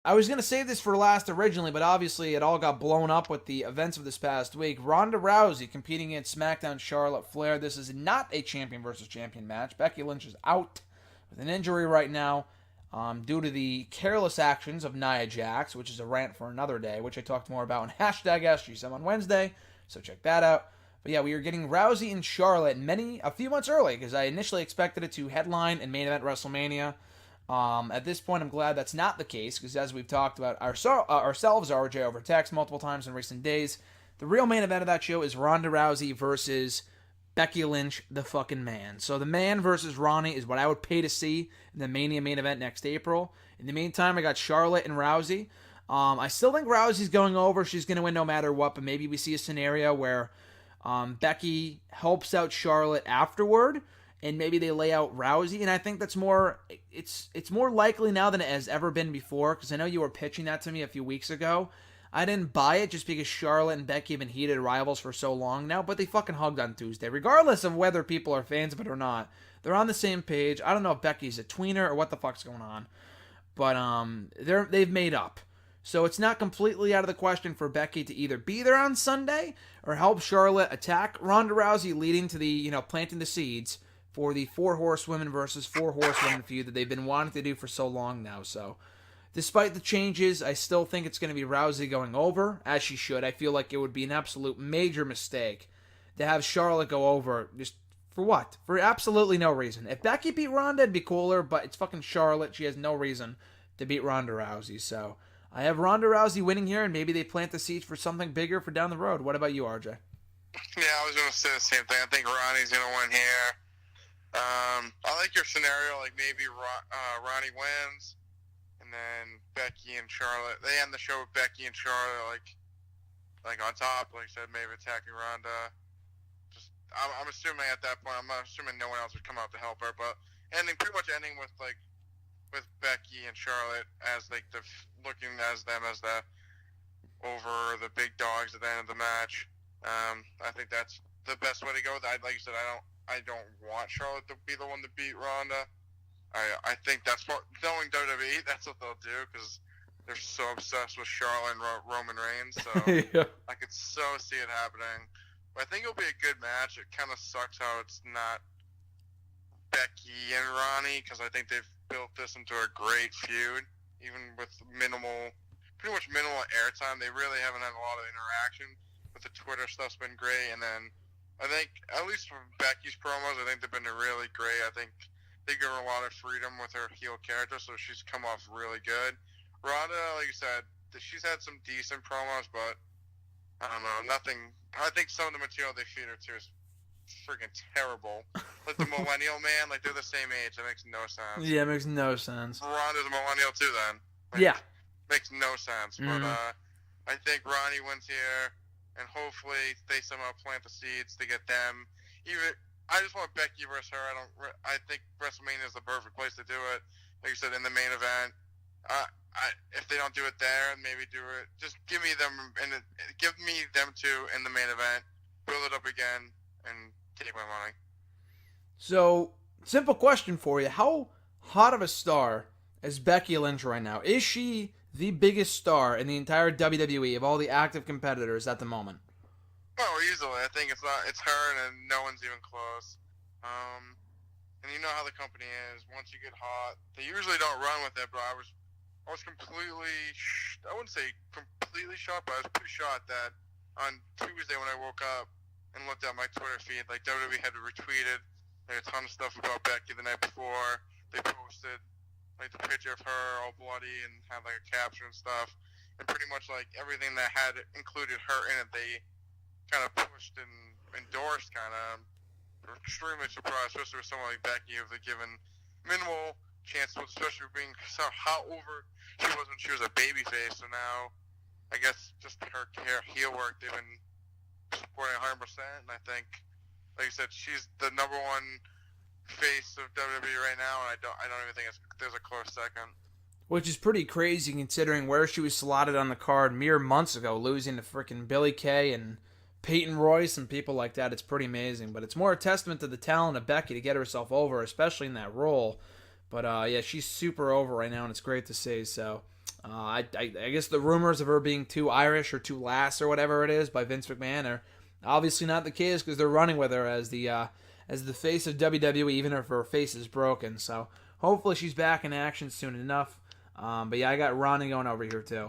I was going to save this for last originally, but obviously it all got blown up with the events of this past week. Ronda Rousey competing against SmackDown Charlotte Flair. This is not a champion versus champion match. Becky Lynch is out with an injury right now due to the careless actions of Nia Jax, which is a rant for another day, which I talked more about on hashtag AskGSM on Wednesday, so check that out. But yeah, we are getting Rousey and Charlotte a few months early, because I initially expected it to headline and main event WrestleMania. At this point, I'm glad that's not the case, because as we've talked about ourselves, RJ, over text multiple times in recent days, the real main event of that show is Ronda Rousey versus Becky Lynch, the fucking man. So the man versus Ronnie is what I would pay to see in the Mania main event next April. In the meantime, I got Charlotte and Rousey. I still think Rousey's going over. She's going to win no matter what, but maybe we see a scenario where Becky helps out Charlotte afterward, and maybe they lay out Rousey, and I think that's more, it's more likely now than it has ever been before, because I know you were pitching that to me a few weeks ago. I didn't buy it just because Charlotte and Becky have been heated rivals for so long now, but they fucking hugged on Tuesday. Regardless of whether people are fans of it or not, they're on the same page. I don't know if Becky's a tweener or what the fuck's going on, but they've made up. So it's not completely out of the question for Becky to either be there on Sunday or help Charlotte attack Ronda Rousey, leading to the, planting the seeds for the Four Horsewomen versus Four Horsewomen feud that they've been wanting to do for so long now. So despite the changes, I still think it's going to be Rousey going over, as she should. I feel like it would be an absolute major mistake to have Charlotte go over just for what? For absolutely no reason. If Becky beat Ronda, it'd be cooler, but it's fucking Charlotte. She has no reason to beat Ronda Rousey. So I have Ronda Rousey winning here, and maybe they plant the seeds for something bigger for down the road. What about you, RJ? Yeah, I was going to say the same thing. I think Ronnie's going to win here. I like your scenario, like maybe Ronnie wins, and then Becky and Charlotte. They end the show with Becky and Charlotte, like on top, like I said, maybe attacking Ronda. I'm assuming at that point, I'm assuming no one else would come out to help her, but pretty much ending with Becky and Charlotte as looking as them as the over the big dogs at the end of the match. I think that's the best way to go. Like you said, I don't want Charlotte to be the one to beat Ronda. I think that's what, knowing WWE, that's what they'll do, because they're so obsessed with Charlotte and Roman Reigns. So yeah. I could so see it happening. But I think it'll be a good match. It kind of sucks how it's not Becky and Ronnie, because I think they've built this into a great feud, even with pretty much minimal airtime. They really haven't had a lot of interaction. With the Twitter stuff's been great, and then I think, at least from Becky's promos, I think they've been really great. I think they give her a lot of freedom with her heel character, so she's come off really good. Ronda, like you said, she's had some decent promos, but I don't know, nothing. I think some of the material they feed her to is freaking terrible. Like the millennial man, like they're the same age. That makes no sense. Yeah, it makes no sense. Ronda's a millennial too, then. Yeah. Makes no sense. Mm-hmm. But I think Ronnie wins here. And hopefully they somehow plant the seeds to get them. I just want Becky versus her. I think WrestleMania is the perfect place to do it. Like you said, in the main event. If they don't do it there, maybe do it. Just give me them two in the main event. Build it up again and take my money. So, simple question for you: how hot of a star is Becky Lynch right now? Is she the biggest star in the entire WWE of all the active competitors at the moment? Oh, easily. I think it's her, and no one's even close. And you know how the company is. Once you get hot, they usually don't run with it. But I was completely, I wouldn't say completely shocked, but I was pretty shocked that on Tuesday when I woke up and looked at my Twitter feed, like WWE had retweeted a ton of stuff about Becky the night before. They posted like the picture of her all bloody and had like a caption and stuff, and pretty much like everything that had included her in it, they kind of pushed and endorsed. Kind of extremely surprised, especially with someone like Becky, who've given minimal chance, especially being how over she was when she was a babyface. So now, I guess just her heel work, they've been supporting 100%, and I think, like you said, she's the number one face of WWE right now, and I don't even think there's a close second. Which is pretty crazy considering where she was slotted on the card mere months ago, losing to freaking Billie Kay and Peyton Royce and people like that. It's pretty amazing, but it's more a testament to the talent of Becky to get herself over, especially in that role. But yeah, she's super over right now, and it's great to see. So I guess the rumors of her being too Irish or too lass or whatever it is by Vince McMahon are obviously not the case because they're running with her as the face of WWE, even if her face is broken. So hopefully she's back in action soon enough. But yeah, I got Ronnie going over here too.